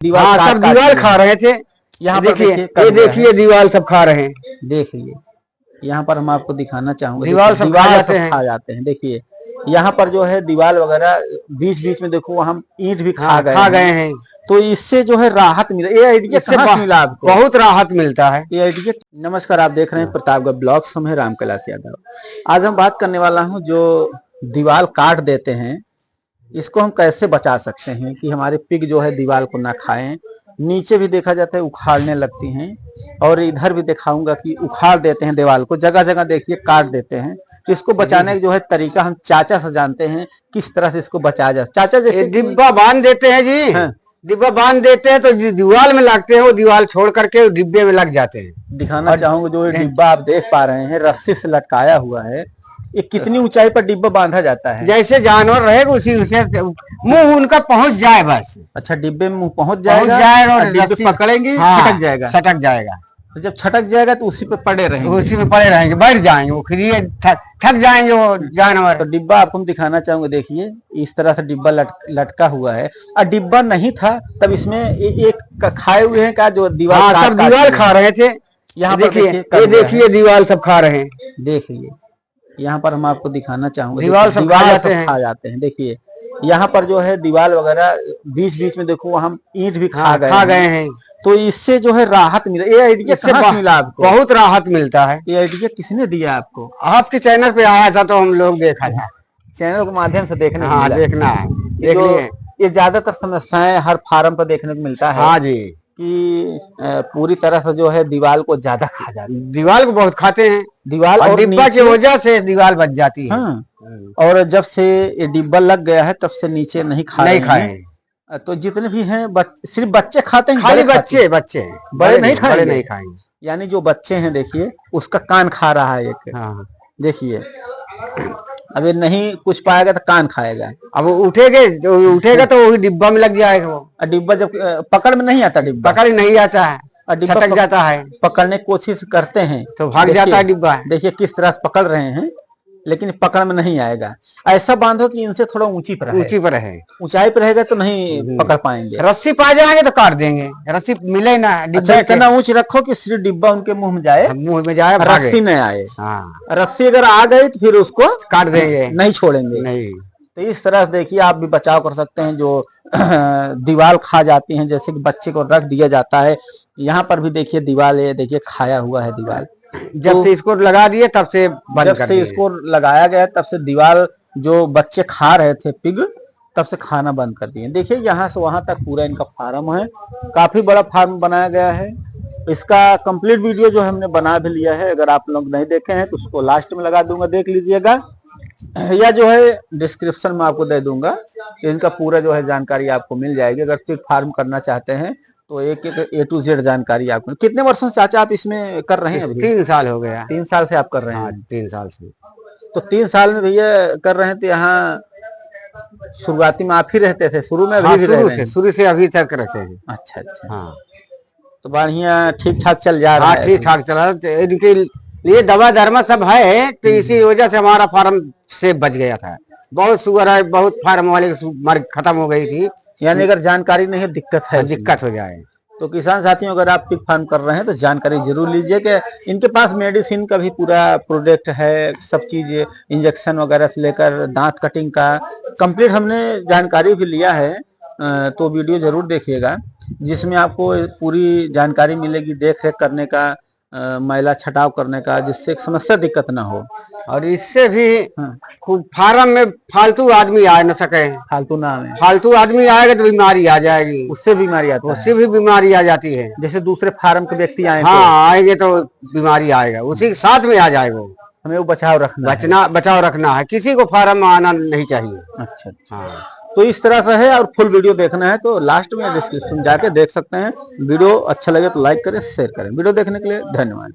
दीवार हाँ, सब दीवार खा रहे थे। यहाँ देखिए, ये देखिए दीवार सब खा रहे हैं। देखिए यहाँ पर हम आपको दिखाना चाहूंगा, दीवार सब खा जाते हैं। देखिए यहाँ पर जो है दीवार वगैरह बीच बीच में देखो हम ईंट भी खा गए हैं। तो इससे जो है राहत मिला। ये आइडिया कहाँ से मिला आपको? बहुत राहत मिलता है ये आइडिया। नमस्कार, आप देख रहे हैं प्रतापगढ़ ब्लॉग्स, हम हैं राम कैलाश यादव। आज हम बात करने वाला हूँ जो दीवार काट देते हैं, इसको हम कैसे बचा सकते हैं कि हमारे पिग जो है दीवार को ना खाएं। नीचे भी देखा जाता है उखाड़ने लगती हैं, और इधर भी दिखाऊंगा कि उखाड़ देते हैं दीवार को, जगह जगह देखिए काट देते हैं। तो इसको बचाने का जो है तरीका हम चाचा से जानते हैं, किस तरह से इसको बचाया जाए। चाचा, जैसे डिब्बा बांध देते हैं जी। हाँ। डिब्बा बांध देते हैं तो दीवार में लगते हैं, वो दीवार छोड़ करके डिब्बे में लग जाते हैं। दिखाना चाहूंगा जो डिब्बा आप देख पा रहे हैं रस्सी से लटकाया हुआ है। ये कितनी ऊंचाई पर डिब्बा बांधा जाता है? जैसे जानवर रहेगा उसी मुंह उनका पहुंच जाए बस। अच्छा, डिब्बे में मुंह पहुंच जाएगा और डिब्बे पकड़ेंगे, छटक जाएगा। छटक जाएगा। तो जब छटक जाएगा तो उसी पे पड़े रहेंगे, बैठ जाएंगे, वो फिर थक जाएंगे वो जानवर। तो डिब्बा आपको हम दिखाना चाहूंगा। देखिए इस तरह से डिब्बा लटका हुआ है, और डिब्बा नहीं था तब इसमें एक खाए हुए हैं का जो दीवार, सब दीवार खा रहे थे। यहाँ देखिए, ये देखिए दीवार सब खा रहे हैं। देखिए यहाँ पर हम आपको दिखाना चाहूंगा, दीवार सब खा जाते हैं। देखिए यहाँ पर जो है दीवार वगैरह बीच बीच में देखो हम ईंट भी खा गए हैं। तो इससे जो है राहत मिला। ये आइडिया कहाँ से मिला आपको? बहुत राहत मिलता है। ये आइडिया किसने दिया आपको? आपके चैनल पे आया था तो हम लोग देखा था, चैनल के माध्यम से देखने। हाँ, देखना है। ये ज्यादातर समस्याएं हर फार्म पर देखने को मिलता है। हाँ जी, कि पूरी तरह से जो है दीवार को ज्यादा खा जाती है। दीवार को बहुत खाते हैं, दीवार और डिब्बा की वजह से दीवार बच जाती है। हाँ। और जब से ये डिब्बा लग गया है तब से नीचे नहीं खाए। तो जितने भी हैं सिर्फ बच्चे खाते हैं, खाली बच्चे बड़े नहीं खाएंगे। यानी जो बच्चे हैं देखिए उसका कान खा रहा है एक। हाँ। देखिए अब ये नहीं कुछ पाएगा तो कान खाएगा। अब उठेगा तो वही डिब्बा में लग जाएगा। वो डिब्बा जब पकड़ में नहीं आता, डिब्बा पकड़ नहीं आता है, छटक जाता है। पकड़ने की कोशिश करते हैं तो भाग जाता है डिब्बा। देखिए किस तरह से पकड़ रहे हैं, लेकिन पकड़ में नहीं आएगा। ऐसा बांधो कि इनसे थोड़ा ऊंची पर है। ऊंचाई पर रहेगा तो नहीं पकड़ पाएंगे। रस्सी पा जाएंगे तो काट देंगे, रस्सी मिले ना। अच्छा, इतना ऊंच रखो कि सिर्फ डिब्बा उनके मुंह में जाए, रस्सी नहीं आए। हाँ। रस्सी अगर आ गई तो फिर उसको काट देंगे, नहीं छोड़ेंगे। नहीं। तो इस तरह से देखिए आप भी बचाव कर सकते हैं। जो दीवार खा जाती हैं, जैसे कि बच्चे को रख दिया जाता है, यहाँ पर भी देखिए दीवार, ये देखिए खाया हुआ है दीवार। जब से इसको लगा दिए तब से जब से इसको लगाया गया तब से दीवार जो बच्चे खा रहे थे पिग, तब से खाना बंद कर दिए। देखिए यहाँ से वहां तक पूरा इनका फार्म है, काफी बड़ा फार्म बनाया गया है। इसका कंप्लीट वीडियो जो हमने बना भी लिया है, अगर आप लोग नहीं देखे हैं तो उसको लास्ट में लगा दूंगा, देख लीजिएगा, या जो है डिस्क्रिप्शन में आपको दे दूंगा। इनका पूरा जो है जानकारी आपको मिल जाएगी। अगर पिग फार्म करना चाहते हैं तो एक A to Z जानकारी आपको। कितने वर्षों से चाचा आप इसमें कर रहे हैं? अभी 3 साल हो गया। 3 साल से आप कर रहे हैं? 3 साल से। तो 3 साल में भैया कर रहे हैं, तो यहाँ शुरुआती में आप ही रहते थे? शुरू में शुरू से अभी तक रहते हैं। अच्छा अच्छा। हाँ, तो बढ़िया ठीक ठाक चल जा रहा है? ठीक ठाक चल रहा है। इनके लिए दवा धर्मा सब है, तो इसी वजह से हमारा फार्म से बच गया था। बहुत शुगर है, बहुत फार्म वाले खत्म हो गई थी। यानी अगर जानकारी नहीं है दिक्कत हो जाए। तो किसान साथियों, अगर आप पिग फार्म कर रहे हैं तो जानकारी जरूर लीजिए कि इनके पास मेडिसिन का भी पूरा प्रोडक्ट है, सब चीज, इंजेक्शन वगैरह से लेकर दांत कटिंग का कंप्लीट हमने जानकारी भी लिया है। तो वीडियो जरूर देखिएगा, जिसमें आपको पूरी जानकारी मिलेगी देख रेख करने का, मैला छटाव करने का, जिससे एक समस्या दिक्कत ना हो। और इससे भी खूब फार्म में फालतू आदमी आ न सके। फालतू आदमी आएगा तो बीमारी आ जाएगी, उससे बीमारी आती है। उससे भी बीमारी आ जाती है। जैसे दूसरे फार्म के व्यक्ति आएंगे, हाँ आएंगे तो बीमारी आएगा, उसी के साथ में आ जाएगा। हमें वो बचाव रखना है, किसी को फार्म में आना नहीं चाहिए। अच्छा हाँ। तो इस तरह से है, और फुल वीडियो देखना है तो लास्ट में डिस्क्रिप्शन जाके देख सकते हैं। वीडियो अच्छा लगे तो लाइक करें, शेयर करें। वीडियो देखने के लिए धन्यवाद।